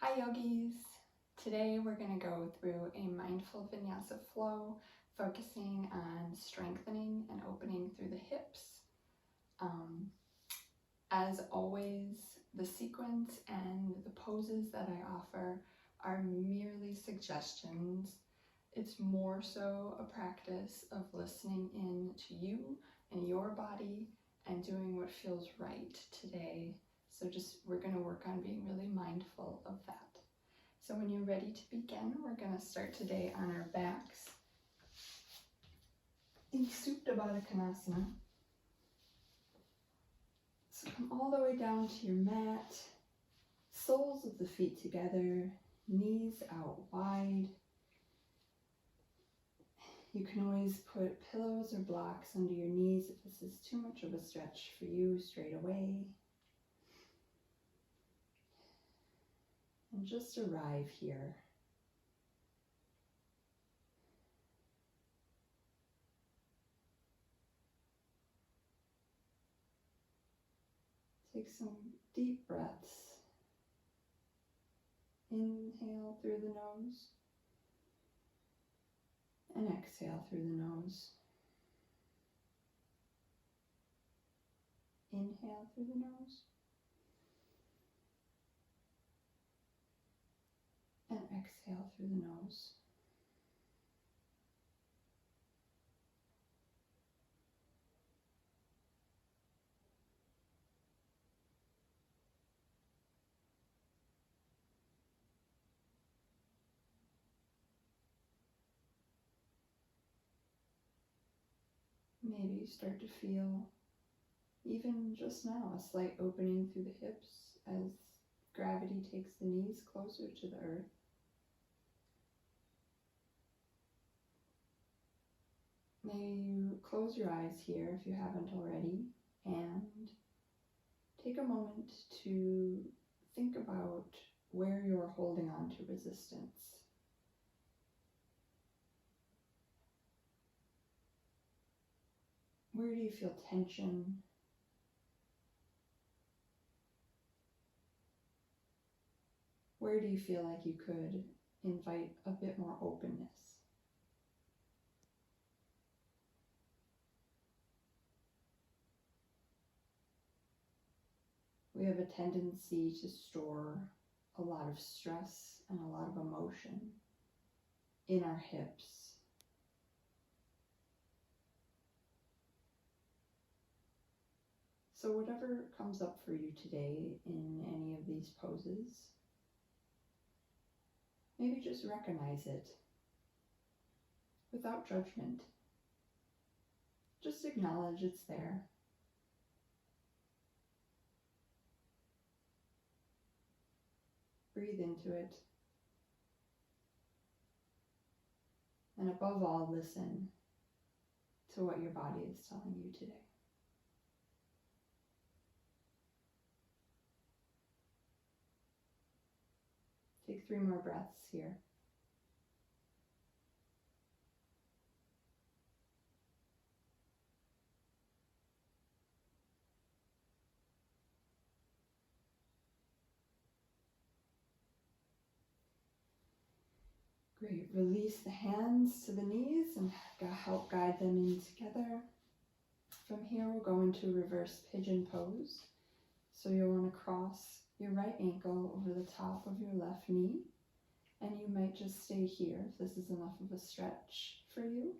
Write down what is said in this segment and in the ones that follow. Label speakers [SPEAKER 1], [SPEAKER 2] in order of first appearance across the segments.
[SPEAKER 1] Hi yogis! Today we're going to go through a mindful vinyasa flow, focusing on strengthening and opening through the hips. As always, the sequence and the poses that I offer are merely suggestions. It's more so a practice of listening in to you and your body and doing what feels right today. So we're going to work on being really mindful of that. So when you're ready to begin, we're going to start today on our backs in Supta Baddha Konasana. So come all the way down to your mat, soles of the feet together, knees out wide. You can always put pillows or blocks under your knees if this is too much of a stretch for you straight away. And just arrive here. Take some deep breaths. Inhale through the nose and exhale through the nose. Inhale through the nose and exhale through the nose. Maybe you start to feel, even just now, a slight opening through the hips as gravity takes the knees closer to the earth. Maybe you close your eyes here if you haven't already, and take a moment to think about where you're holding on to resistance. Where do you feel tension? Where do you feel like you could invite a bit more openness? We have a tendency to store a lot of stress and a lot of emotion in our hips. So whatever comes up for you today in any of these poses, maybe just recognize it without judgment. Just acknowledge it's there. Breathe into it. And above all, listen to what your body is telling you today. Take 3 more breaths here. Great. Release the hands to the knees and help guide them in together. From here, we'll go into reverse pigeon pose. So you'll want to cross your right ankle over the top of your left knee. And you might just stay here if this is enough of a stretch for you.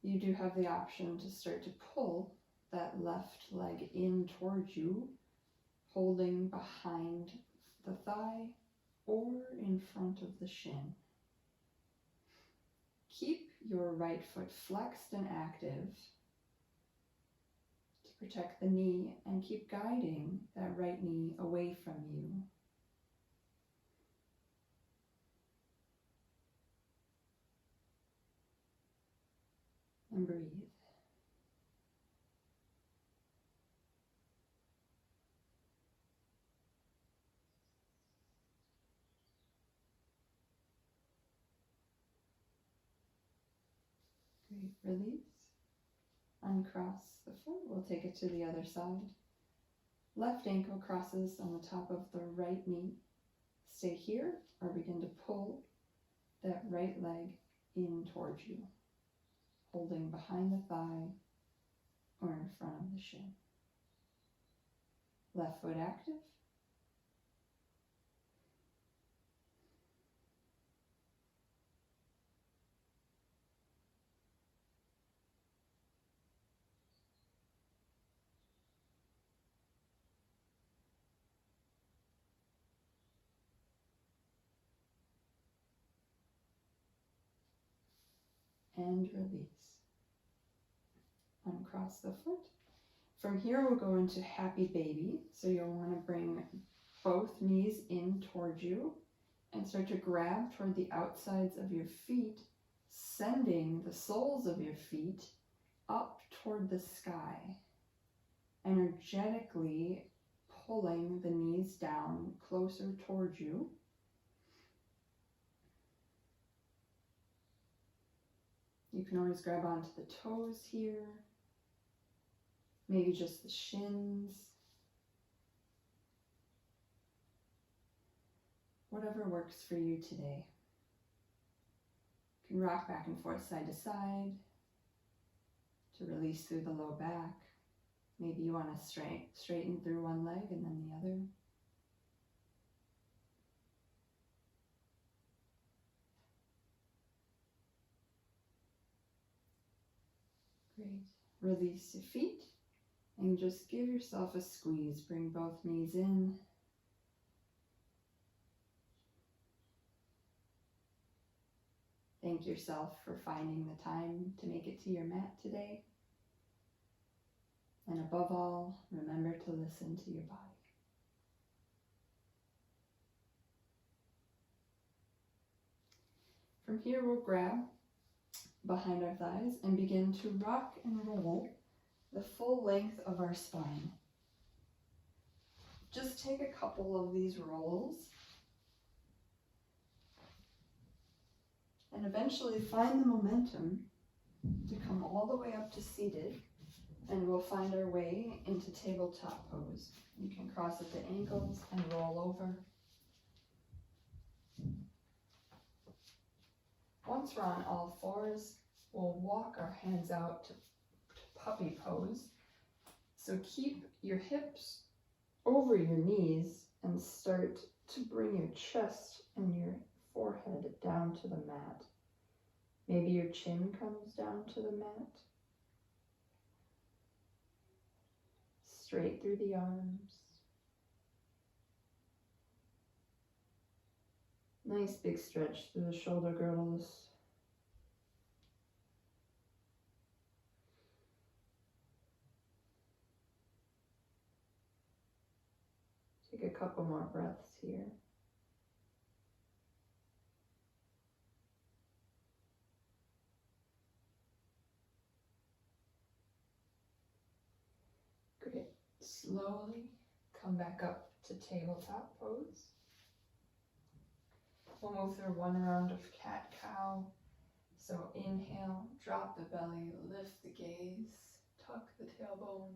[SPEAKER 1] You do have the option to start to pull that left leg in towards you, holding behind the thigh or in front of the shin. Keep your right foot flexed and active to protect the knee, and keep guiding that right knee away from you. And breathe. Great. Release. Uncross the foot. We'll take it to the other side. Left ankle crosses on the top of the right knee. stay here or begin to pull that right leg in towards you, holding behind the thigh or in front of the shin. Left foot active. And release. Uncross the foot. From here we'll go into happy baby. So you'll want to bring both knees in towards you and start to grab toward the outsides of your feet, sending the soles of your feet up toward the sky, energetically pulling the knees down closer towards you. You can always grab onto the toes here, maybe just the shins. Whatever works for you today. You can rock back and forth side to side to release through the low back. Maybe you want to straighten through one leg and then the other. Great. Release your feet and just give yourself a squeeze. Bring both knees in. Thank yourself for finding the time to make it to your mat today. And above all, remember to listen to your body. From here, we'll grab behind our thighs and begin to rock and roll the full length of our spine. Just take a couple of these rolls and eventually find the momentum to come all the way up to seated, and we'll find our way into tabletop pose. You can cross at the ankles and roll over. Once we're on all fours, we'll walk our hands out to puppy pose. So keep your hips over your knees and start to bring your chest and your forehead down to the mat. Maybe your chin comes down to the mat. Straight through the arms. Nice big stretch through the shoulder girdles. Take a couple more breaths here. Great. Slowly come back up to tabletop pose. We'll move through one round of cat-cow. So inhale, drop the belly, lift the gaze, tuck the tailbone.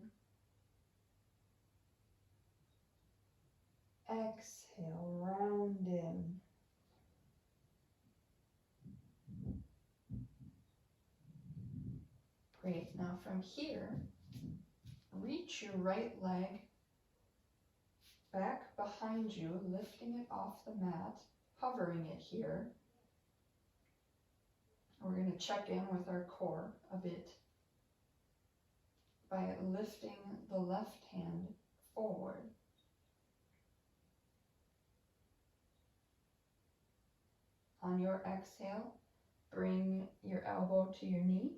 [SPEAKER 1] Exhale, round in. Great. Now from here, reach your right leg back behind you, lifting it off the mat, hovering it here. We're going to check in with our core a bit by lifting the left hand forward. On your exhale, bring your elbow to your knee.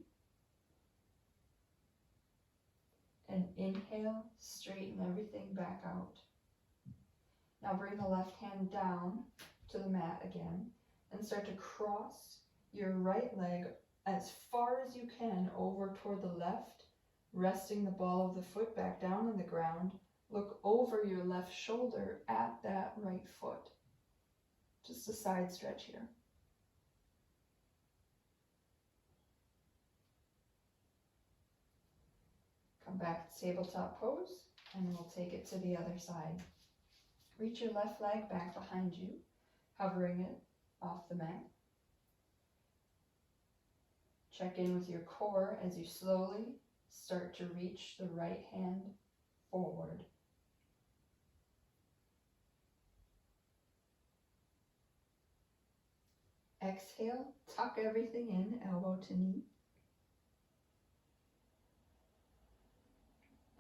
[SPEAKER 1] And inhale, straighten everything back out. Now bring the left hand down to the mat again and start to cross your right leg as far as you can over toward the left, resting the ball of the foot back down on the ground. Look over your left shoulder at that right foot. Just a side stretch here. Come back to tabletop pose and we'll take it to the other side. Reach your left leg back behind you, hovering it off the mat. Check in with your core as you slowly start to reach the right hand forward. Exhale, tuck everything in, elbow to knee.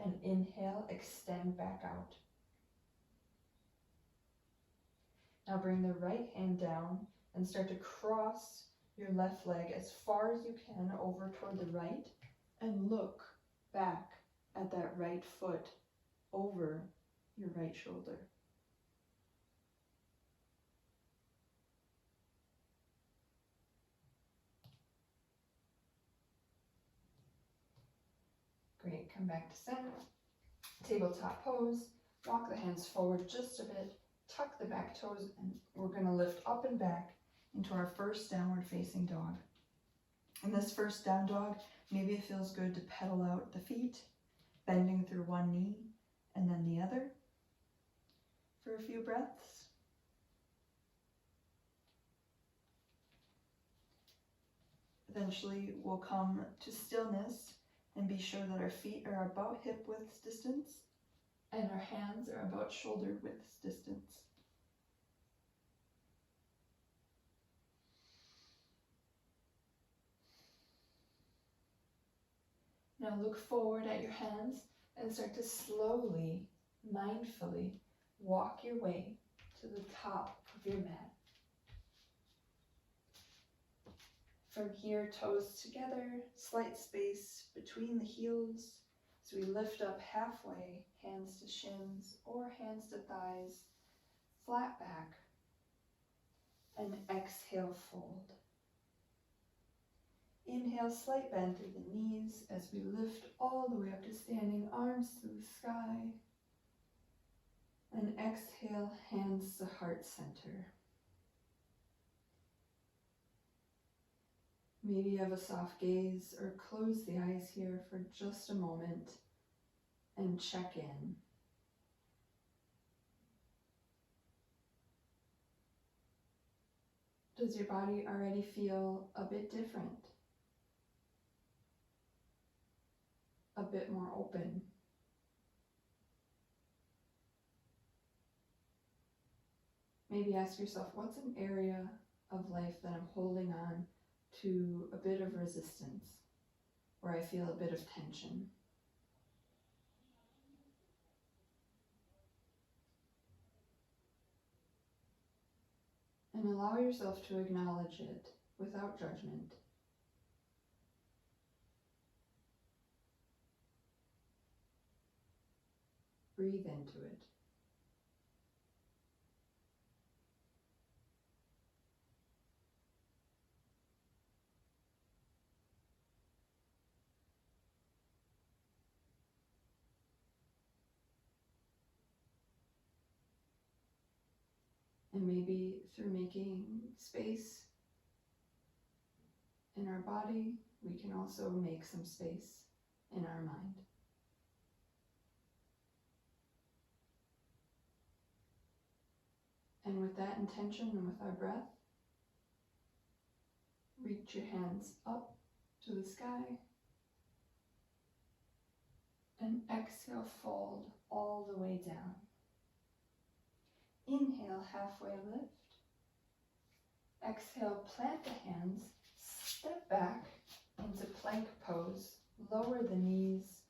[SPEAKER 1] And inhale, extend back out. Now bring the right hand down and start to cross your left leg as far as you can over toward the right and look back at that right foot over your right shoulder. Great, come back to center. Tabletop pose. Walk the hands forward just a bit. Tuck the back toes, and we're going to lift up and back into our first downward facing dog. In this first down dog, maybe it feels good to pedal out the feet, bending through one knee and then the other for a few breaths. Eventually, we'll come to stillness and be sure that our feet are about hip width distance and our hands are about shoulder width distance. Now look forward at your hands and start to slowly, mindfully walk your way to the top of your mat. From here, toes together, slight space between the heels. So we lift up halfway, hands to shins or hands to thighs, flat back, and exhale, fold. Inhale, slight bend through the knees as we lift all the way up to standing, arms to the sky. And exhale, hands to heart center. Maybe you have a soft gaze or close the eyes here for just a moment and check in. Does your body already feel a bit different? A bit more open? Maybe ask yourself, what's an area of life that I'm holding on to a bit of resistance, where I feel a bit of tension? And allow yourself to acknowledge it without judgment. Breathe into it. And maybe through making space in our body, we can also make some space in our mind. And with that intention and with our breath, reach your hands up to the sky and exhale, fold all the way down. Inhale, halfway lift. Exhale, plant the hands, step back into plank pose, lower the knees,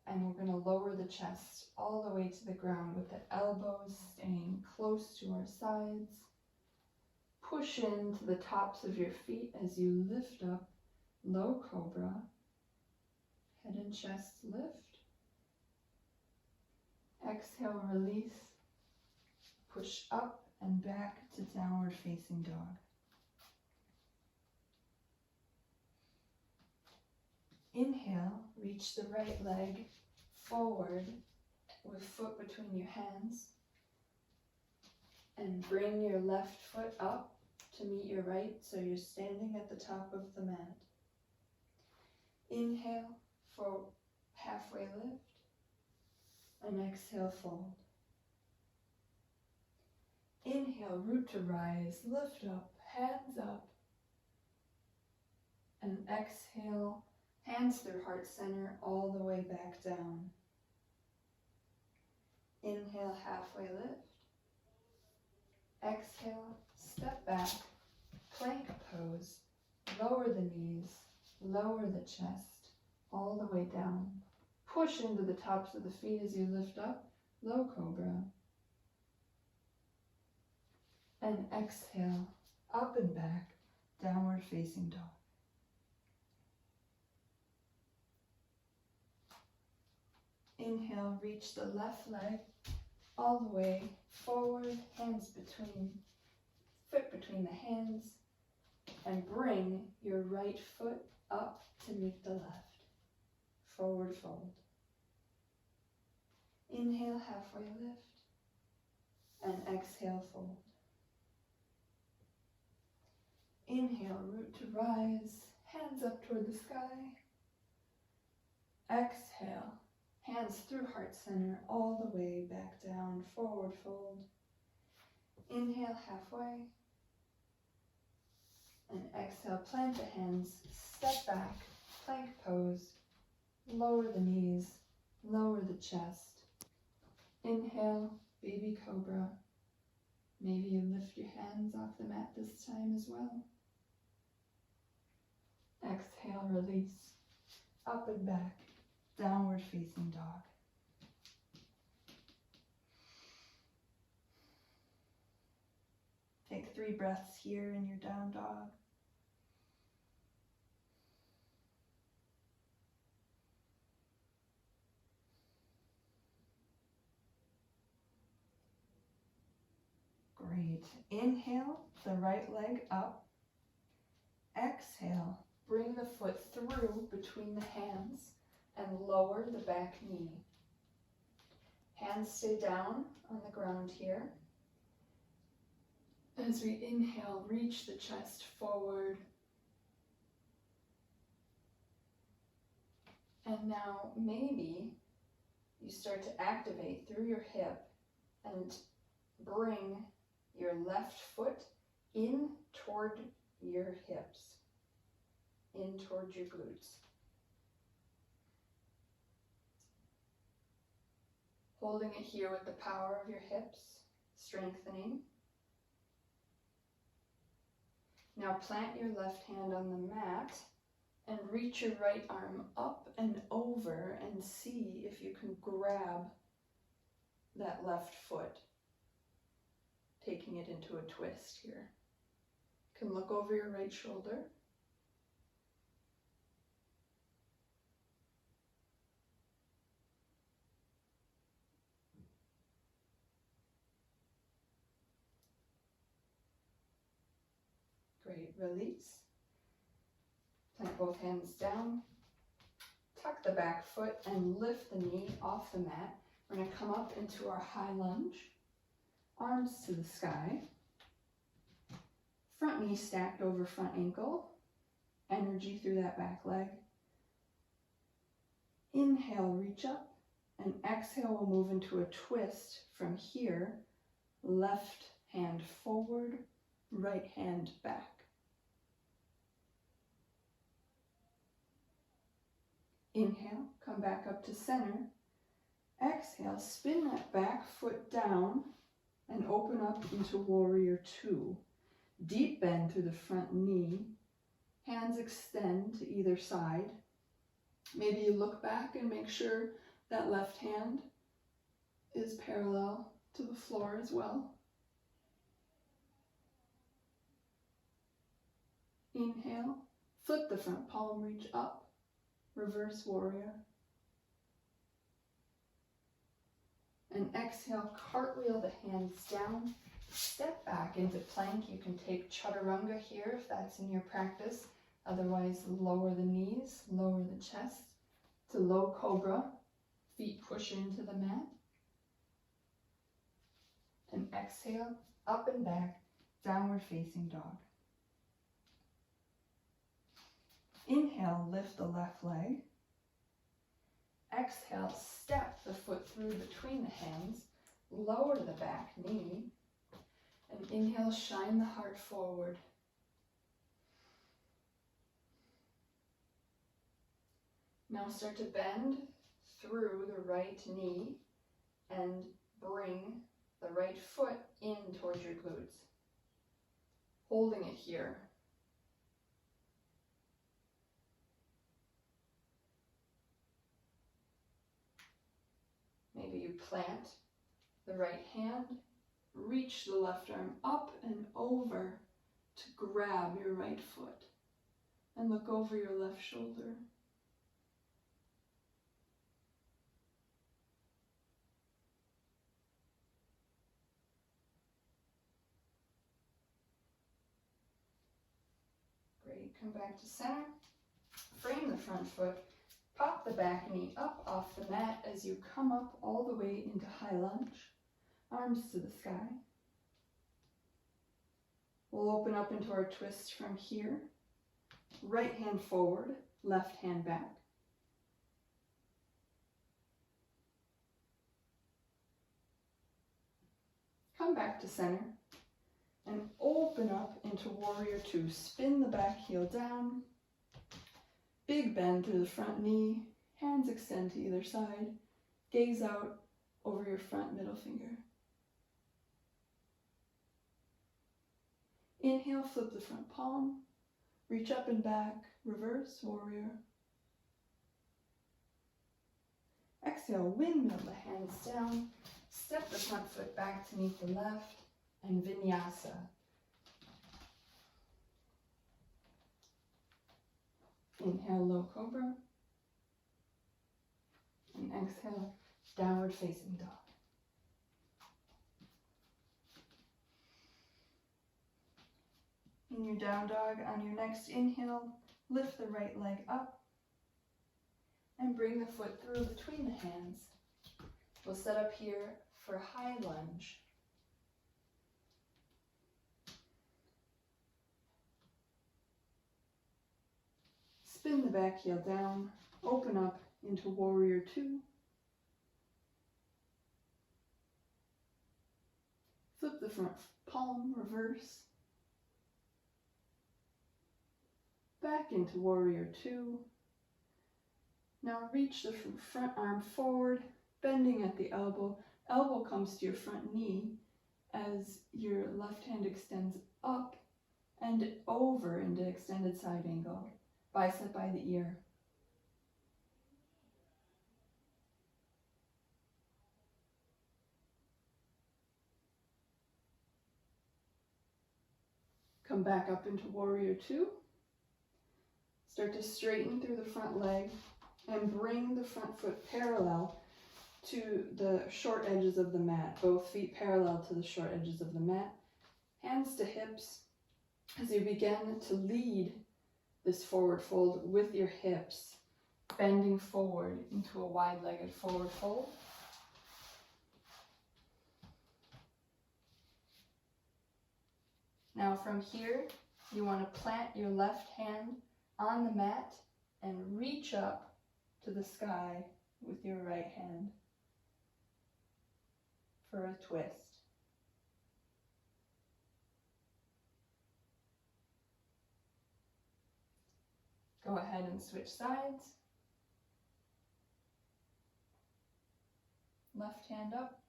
[SPEAKER 1] and we're going to lower the chest all the way to the ground with the elbows staying close to our sides. Push into the tops of your feet as you lift up, low cobra, head and chest lift. Exhale, release. Push up and back to downward facing dog. Inhale, reach the right leg forward with foot between your hands. And bring your left foot up to meet your right so you're standing at the top of the mat. Inhale for halfway lift and exhale, fold. Inhale, root to rise, lift up, hands up. And exhale, hands through heart center all the way back down. Inhale, halfway lift. Exhale, step back, plank pose. Lower the knees, lower the chest, all the way down. Push into the tops of the feet as you lift up, low cobra. And exhale, up and back, downward facing dog. Inhale, reach the left leg all the way forward, foot between the hands, and bring your right foot up to meet the left. Forward fold. Inhale, halfway lift, and exhale, fold. Inhale, root to rise, hands up toward the sky. Exhale, hands through heart center all the way back down, forward fold. Inhale, halfway. And exhale, plant the hands, step back, plank pose. Lower the knees, lower the chest. Inhale, baby cobra. Maybe you lift your hands off the mat this time as well. Exhale, release. Up and back, downward facing dog. Take 3 breaths here in your down dog. Great. Inhale, the right leg up. Exhale, bring the foot through between the hands and lower the back knee. Hands stay down on the ground here. As we inhale, reach the chest forward. And now maybe you start to activate through your hip and bring your left foot in toward your hips, in toward your glutes. Holding it here with the power of your hips, strengthening. Now plant your left hand on the mat and reach your right arm up and over and see if you can grab that left foot, taking it into a twist here. You can look over your right shoulder. Great, release. Plant both hands down. Tuck the back foot and lift the knee off the mat. We're going to come up into our high lunge. Arms to the sky. Front knee stacked over front ankle. Energy through that back leg. Inhale, reach up. And exhale, we'll move into a twist from here. Left hand forward, right hand back. Inhale, come back up to center. Exhale, spin that back foot down and open up into warrior 2. Deep bend through the front knee. Hands extend to either side. Maybe you look back and make sure that left hand is parallel to the floor as well. Inhale, flip the front palm, reach up. Reverse warrior. And exhale, cartwheel the hands down. Step back into plank. You can take chaturanga here if that's in your practice. Otherwise, lower the knees, lower the chest to low cobra. Feet push into the mat. And exhale, up and back, downward facing dog. Inhale, lift the left leg. Exhale, step the foot through between the hands. Lower the back knee. And Inhale, shine the heart forward. Now start to bend through the right knee and bring the right foot in towards your glutes. Holding it here. Maybe you plant the right hand, reach the left arm up and over to grab your right foot and look over your left shoulder. Great, come back to center, frame the front foot, pop the back knee up off the mat as you come up all the way into high lunge, arms to the sky. We'll open up into our twist from here. Right hand forward, left hand back. Come back to center and open up into warrior two. Spin the back heel down. Big bend through the front knee. Hands extend to either side. Gaze out over your front middle finger. Inhale, flip the front palm. Reach up and back, reverse warrior. Exhale, windmill the hands down. Step the front foot back to meet the left, and Vinyasa. Inhale, low cobra. And exhale, downward facing dog. In your down dog, on your next inhale, lift the right leg up and bring the foot through between the hands. We'll set up here for high lunge. Spin the back heel down, open up into warrior two. Flip the front palm, reverse. Back into warrior two. Now reach the front arm forward, bending at the elbow. Elbow comes to your front knee as your left hand extends up and over into extended side angle. Bicep by the ear. Come back up into warrior two. Start to straighten through the front leg and bring the front foot parallel to the short edges of the mat. Both feet parallel to the short edges of the mat. Hands to hips as you begin to lead this forward fold with your hips, bending forward into a wide-legged forward fold. Now from here, you want to plant your left hand on the mat and reach up to the sky with your right hand for a twist. Go ahead and switch sides. Left hand up.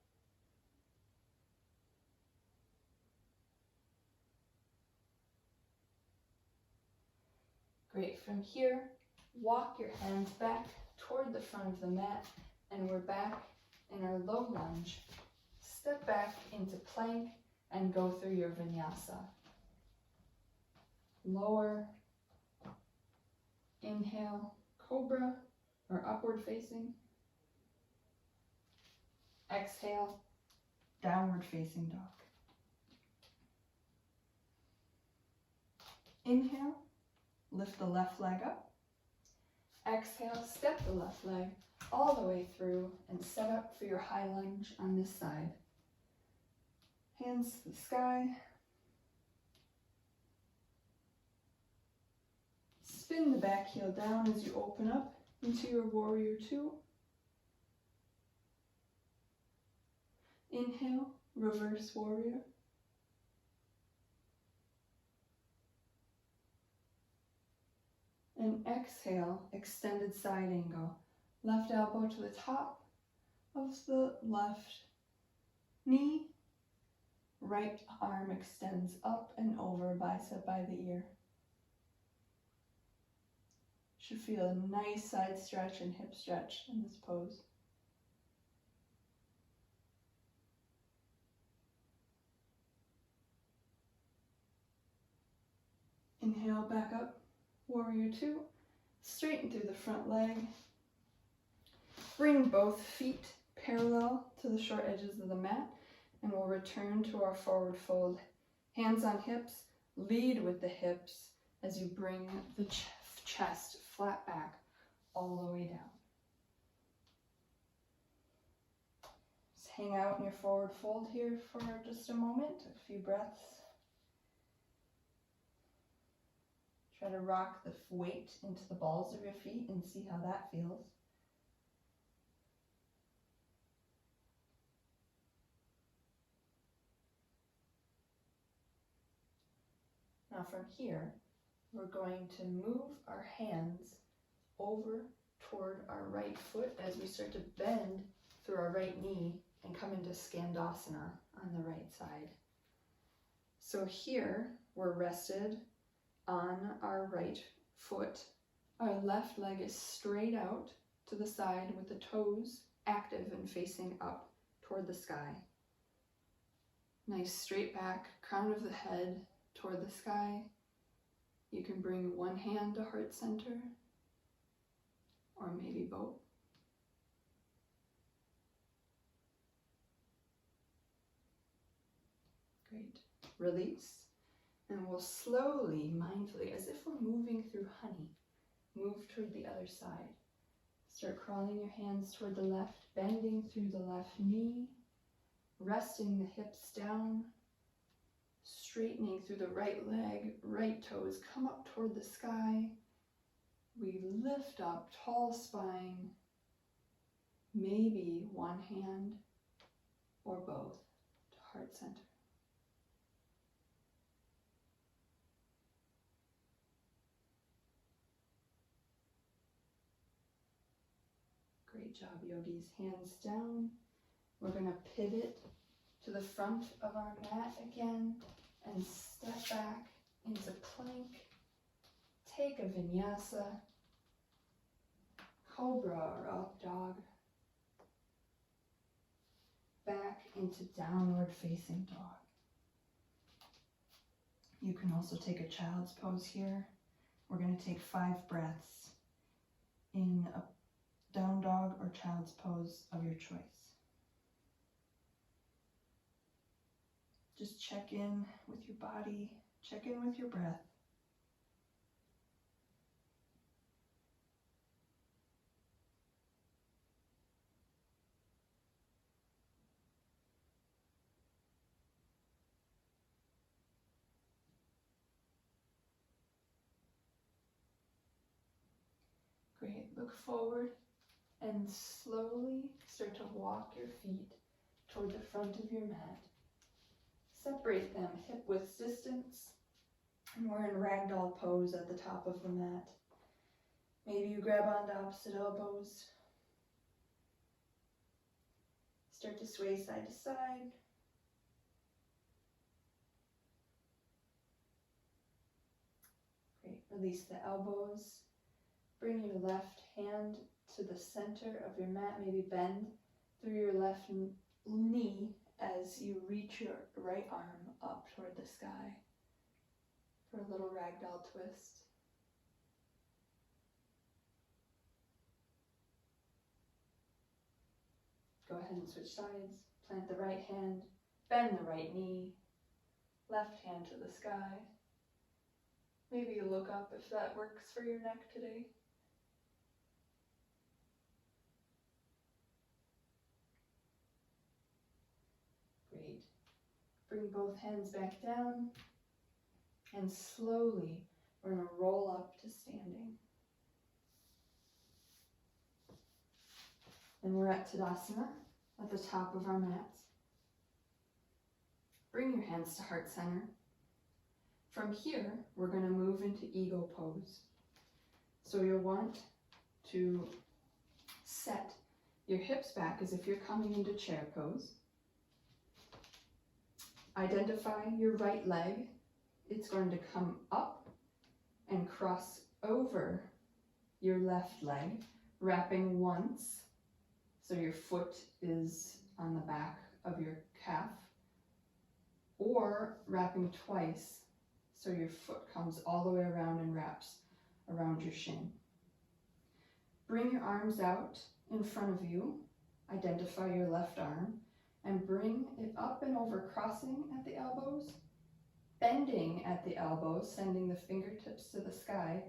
[SPEAKER 1] Great. From here, walk your hands back toward the front of the mat, and we're back in our low lunge. Step back into plank and go through your vinyasa. Lower. Inhale, cobra or upward facing. Exhale, downward facing dog. Inhale, lift the left leg up. Exhale, step the left leg all the way through and set up for your high lunge on this side. Hands to the sky. Spin the back heel down as you open up into your warrior two. Inhale, reverse warrior. And exhale, extended side angle. Left elbow to the top of the left knee. Right arm extends up and over, bicep by the ear. Should feel a nice side stretch and hip stretch in this pose. Inhale back up, warrior two. Straighten through the front leg. Bring both feet parallel to the short edges of the mat, and we'll return to our forward fold. Hands on hips, lead with the hips as you bring the chest flat back all the way down. Just hang out in your forward fold here for just a moment, a few breaths. Try to rock the weight into the balls of your feet and see how that feels. Now from here, we're going to move our hands over toward our right foot as we start to bend through our right knee and come into Skandasana on the right side. So here, we're rested on our right foot. Our left leg is straight out to the side with the toes active and facing up toward the sky. Nice straight back, crown of the head toward the sky. You can bring one hand to heart center, or maybe both. Great. Release. And we'll slowly, mindfully, as if we're moving through honey, move toward the other side. Start crawling your hands toward the left, bending through the left knee, resting the hips down, straightening through the right leg, right toes come up toward the sky. We lift up, tall spine, maybe one hand or both to heart center. Great job, yogis. Hands down. We're going to pivot to the front of our mat again and step back into plank. Take a vinyasa, cobra or up dog. Back into downward facing dog. You can also take a child's pose here. We're going to take 5 breaths in a down dog or child's pose of your choice. Just check in with your body, check in with your breath. Great, look forward and slowly start to walk your feet toward the front of your mat. Separate them hip width distance, and we're in ragdoll pose at the top of the mat. Maybe you grab onto opposite elbows. Start to sway side to side. Great, release the elbows. Bring your left hand to the center of your mat, maybe bend through your left knee as you reach your right arm up toward the sky for a little ragdoll twist. Go ahead and switch sides. Plant the right hand, bend the right knee, left hand to the sky. Maybe you look up if that works for your neck today. Great. Bring both hands back down, and slowly we're going to roll up to standing. And we're at Tadasana at the top of our mats. Bring your hands to heart center. From here, we're going to move into eagle pose. So you'll want to set your hips back as if you're coming into chair pose. Identify your right leg. It's going to come up and cross over your left leg, wrapping once, so your foot is on the back of your calf, or wrapping twice, so your foot comes all the way around and wraps around your shin. Bring your arms out in front of you, identify your left arm, and bring it up and over, crossing at the elbows, bending at the elbows, sending the fingertips to the sky.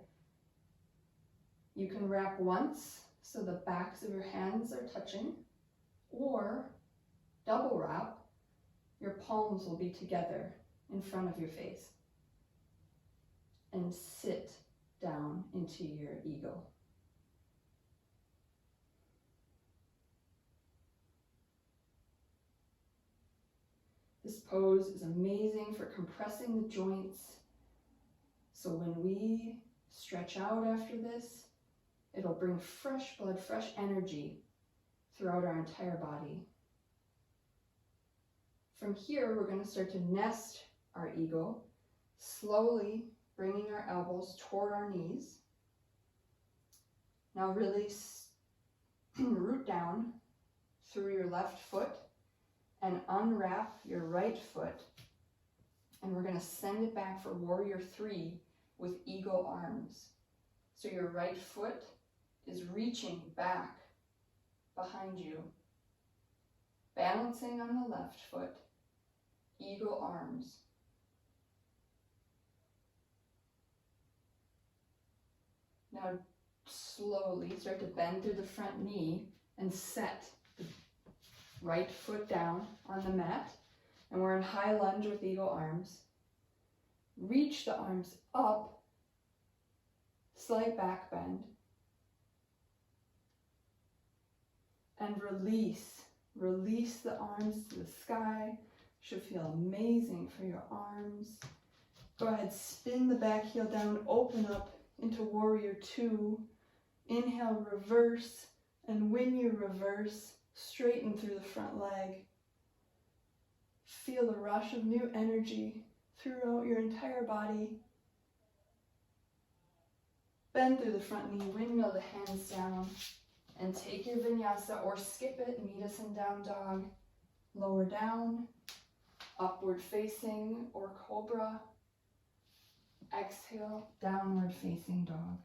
[SPEAKER 1] You can wrap once, so the backs of your hands are touching, or double wrap, your palms will be together in front of your face. And sit down into your eagle. This pose is amazing for compressing the joints. So when we stretch out after this, it'll bring fresh blood, fresh energy throughout our entire body. From here, we're going to start to nest our eagle, slowly bringing our elbows toward our knees. Now really root down through your left foot and unwrap your right foot. And we're going to send it back for warrior 3 with eagle arms. So your right foot is reaching back behind you, balancing on the left foot, eagle arms. Now slowly start to bend through the front knee and set the right foot down on the mat. And we're in high lunge with eagle arms. Reach the arms up, slight back bend. And release. Release the arms to the sky. Should feel amazing for your arms. Go ahead, spin the back heel down, open up into warrior 2. Inhale, reverse, and when you reverse, straighten through the front leg. Feel the rush of new energy throughout your entire body. Bend through the front knee, windmill the hands down, and take your vinyasa or skip it, meet us in down dog. Lower down, upward facing or cobra. Exhale, downward facing dog.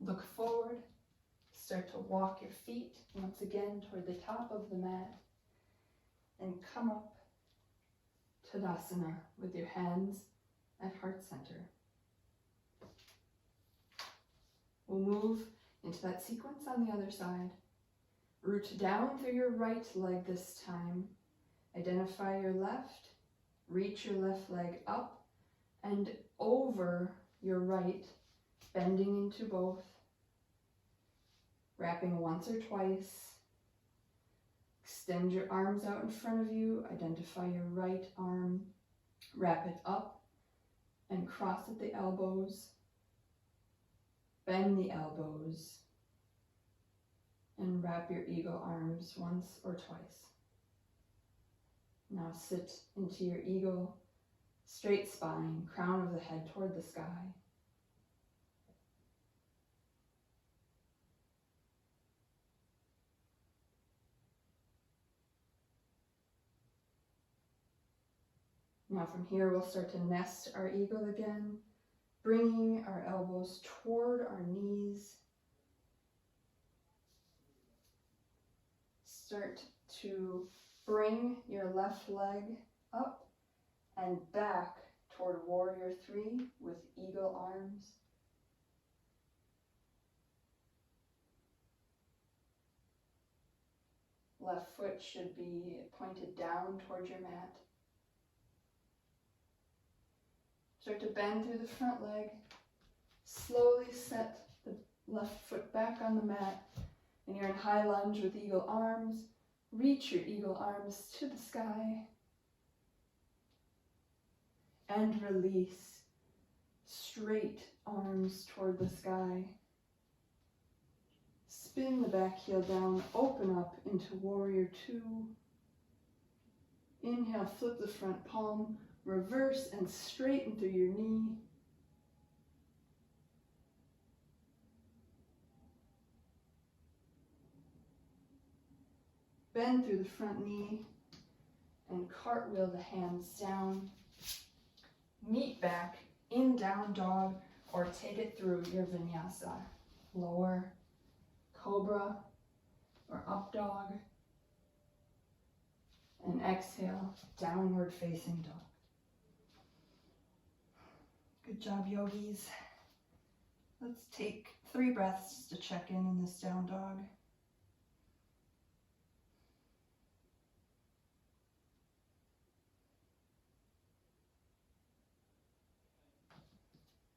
[SPEAKER 1] Look forward, start to walk your feet once again toward the top of the mat, and come up Tadasana with your hands at heart center. We'll move into that sequence on the other side. Root down through your right leg this time. Identify your left, reach your left leg up and over your right, bending into both. Wrapping once or twice. Extend your arms out in front of you. Identify your right arm. Wrap it up and cross at the elbows. Bend the elbows. And wrap your eagle arms once or twice. Now sit into your eagle. Straight spine, crown of the head toward the sky. Now from here, we'll start to nest our eagle again, bringing our elbows toward our knees. Start to bring your left leg up and back toward warrior 3 with eagle arms. Left foot should be pointed down towards your mat. Start to bend through the front leg. Slowly set the left foot back on the mat. And you're in high lunge with eagle arms. Reach your eagle arms to the sky and release. Straight arms toward the sky. Spin the back heel down, open up into warrior two. Inhale, flip the front palm, reverse and straighten through your knee. Bend through the front knee and cartwheel the hands down. Meet back in down dog or take it through your vinyasa. Lower, cobra, or up dog. And exhale, downward facing dog. Good job, yogis. Let's take 3 breaths to check in this down dog.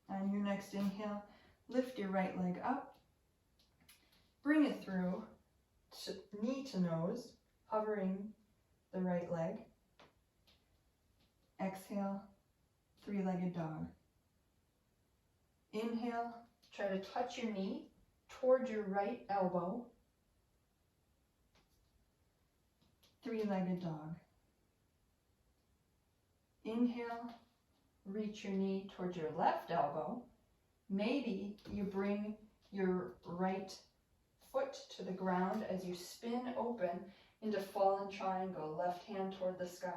[SPEAKER 1] On your next inhale, lift your right leg up. Bring it through to knee to nose, hovering the right leg. Exhale, 3-legged dog. Inhale, try to touch your knee toward your right elbow. 3-legged dog. Inhale, reach your knee towards your left elbow. Maybe you bring your right foot to the ground as you spin open into fallen triangle, left hand toward the sky.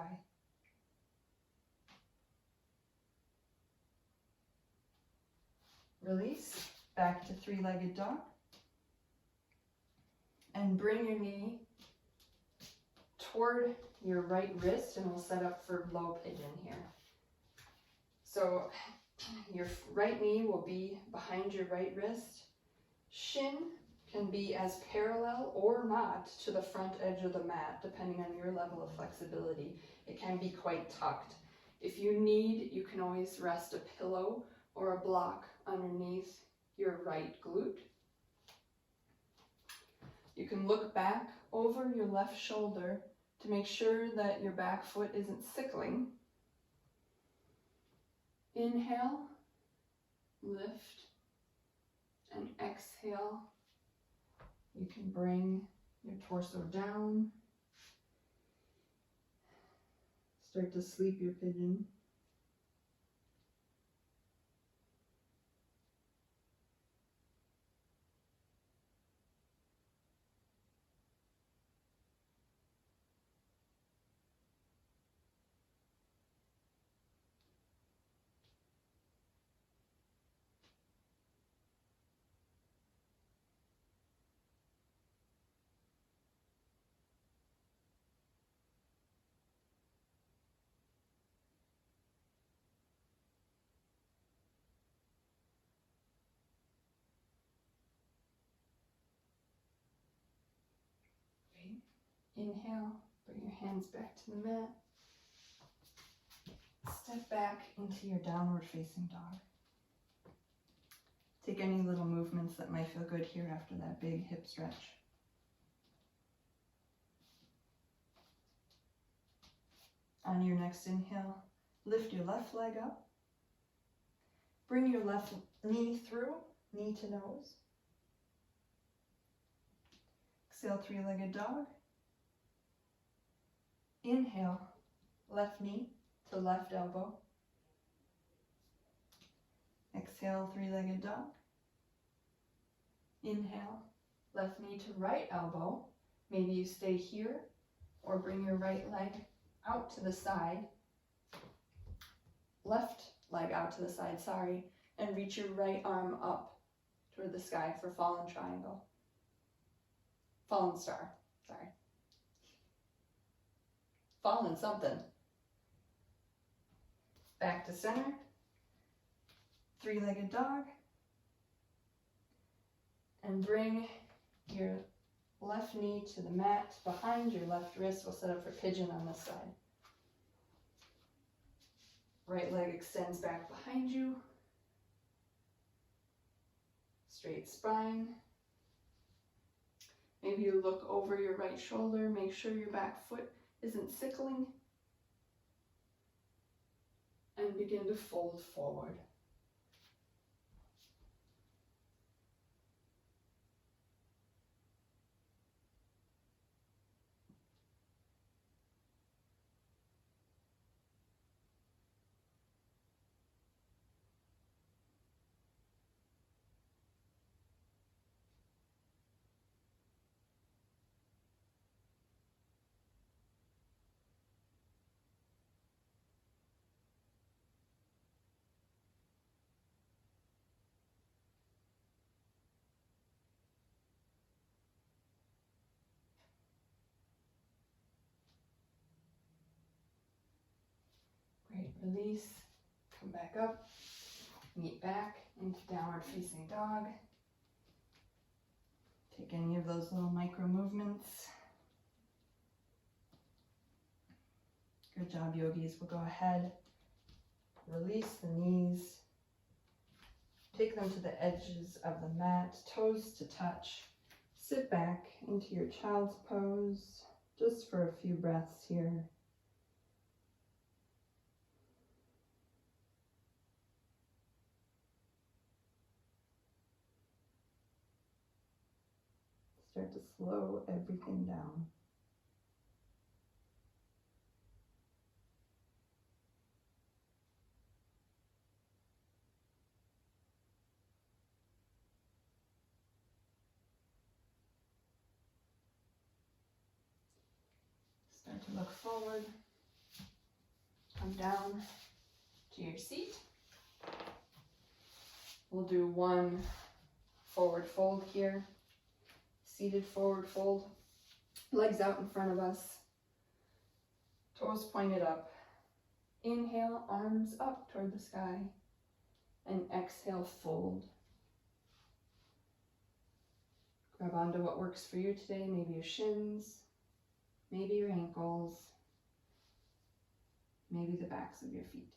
[SPEAKER 1] Release, back to 3-legged dog. And bring your knee toward your right wrist and we'll set up for low pigeon here. So your right knee will be behind your right wrist. Shin can be as parallel or not to the front edge of the mat, depending on your level of flexibility. It can be quite tucked. If you need, you can always rest a pillow or a block underneath your right glute. You can look back over your left shoulder to make sure that your back foot isn't sickling. Inhale, lift, and exhale. You can bring your torso down. Start to sleep your pigeon. Inhale, bring your hands back to the mat. Step back into your downward facing dog. Take any little movements that might feel good here after that big hip stretch. On your next inhale, lift your left leg up. Bring your left knee through, knee to nose. Exhale, 3-legged dog. Inhale, left knee to left elbow. Exhale, 3-legged dog. Inhale, left knee to right elbow. Maybe you stay here or bring your right leg out to the side. Left leg out to the side, and reach your right arm up toward the sky for fallen triangle. Fallen star, Fallen something. Back to center. 3-legged dog. And bring your left knee to the mat behind your left wrist. We'll set up for pigeon on this side. Right leg extends back behind you. Straight spine. Maybe you look over your right shoulder, make sure your back foot isn't sickling, and begin to fold forward. Great, release, come back up, meet back into downward facing dog. Take any of those little micro movements. Good job, yogis. We'll go ahead, release the knees, take them to the edges of the mat, toes to touch. Sit back into your child's pose just for a few breaths here. Start to slow everything down. Start to look forward. Come down to your seat. We'll do one forward fold here. Seated forward fold. Legs out in front of us. Toes pointed up. Inhale, arms up toward the sky. And exhale, fold. Grab onto what works for you today. Maybe your shins. Maybe your ankles. Maybe the backs of your feet.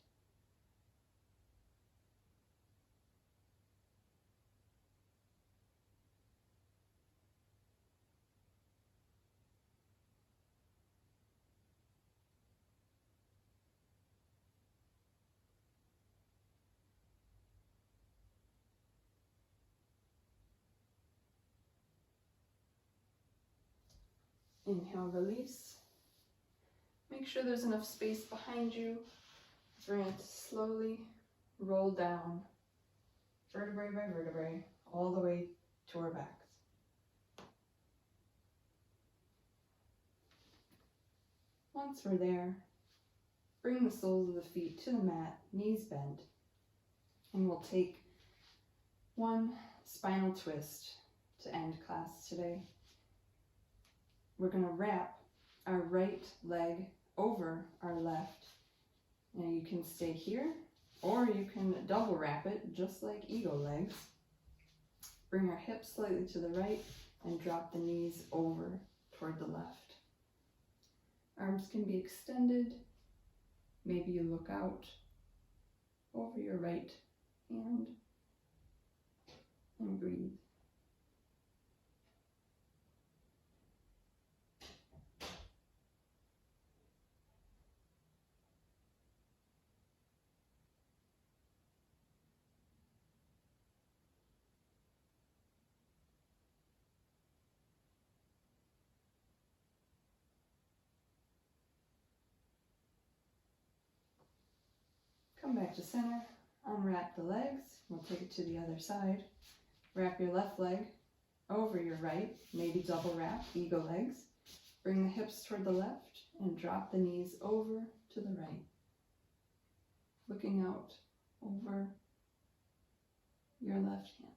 [SPEAKER 1] Inhale, release. Make sure there's enough space behind you. We're going to slowly roll down, vertebrae by vertebrae, all the way to our backs. Once we're there, bring the soles of the feet to the mat, knees bent, and we'll take one spinal twist to end class today. We're going to wrap our right leg over our left. Now you can stay here, or you can double wrap it, just like eagle legs. Bring our hips slightly to the right and drop the knees over toward the left. Arms can be extended. Maybe you look out over your right hand and breathe. Come back to center, unwrap the legs, we'll take it to the other side. Wrap your left leg over your right, maybe double wrap, eagle legs. Bring the hips toward the left and drop the knees over to the right. Looking out over your left hand.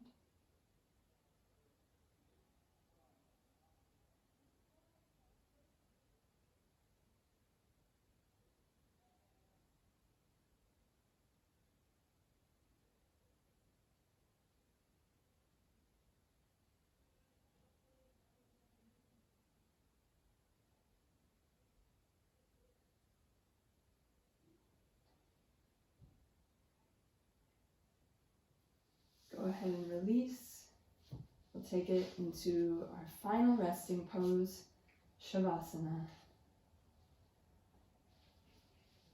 [SPEAKER 1] Go ahead and release. We'll take it into our final resting pose, Shavasana.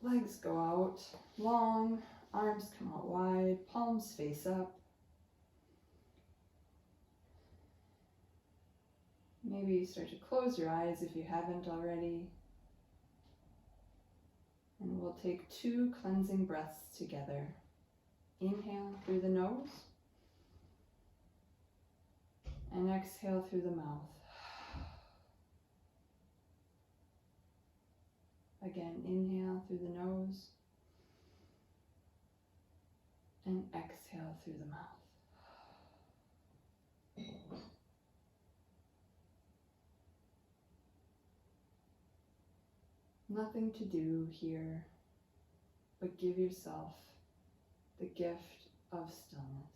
[SPEAKER 1] Legs go out long, arms come out wide, palms face up. Maybe you start to close your eyes if you haven't already. And we'll take 2 cleansing breaths together. Inhale through the nose and exhale through the mouth. Again, inhale through the nose and exhale through the mouth. Nothing to do here, but give yourself the gift of stillness.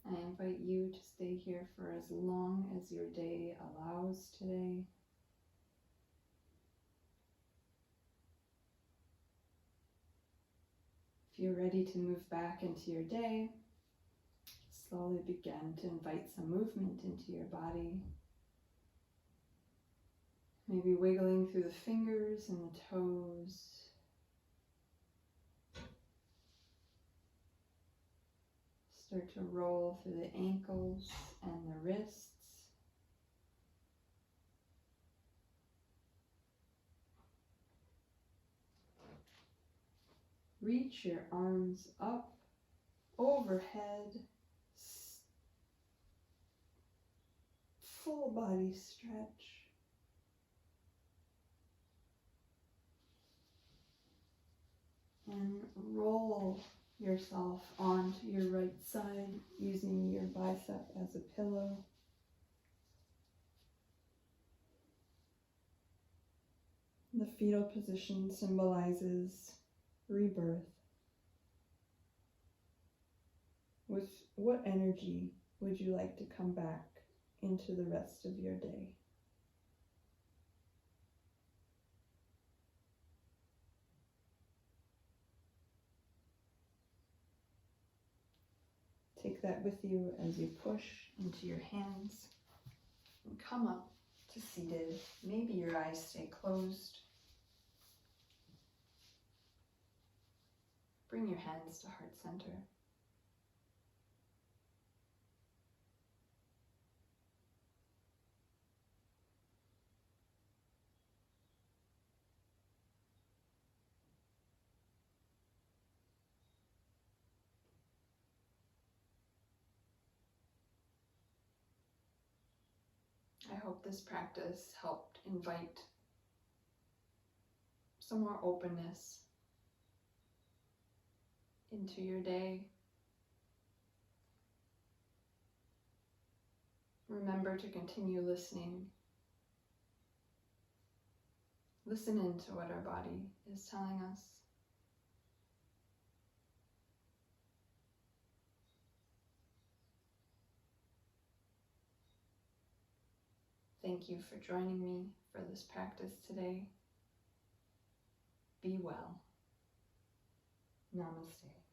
[SPEAKER 1] I invite you to stay here for as long as your day allows today. If you're ready to move back into your day, slowly begin to invite some movement into your body. Maybe wiggling through the fingers and the toes. Start to roll through the ankles and the wrists. Reach your arms up, overhead, full body stretch. And roll yourself onto your right side using your bicep as a pillow. The fetal position symbolizes rebirth. With what energy would you like to come back into the rest of your day? Take that with you as you push into your hands and come up to seated. Maybe your eyes stay closed. Bring your hands to heart center. I hope this practice helped invite some more openness into your day. Remember to continue listening Listen into what our body is telling us. Thank you for joining me for this practice today. Be well. Namaste.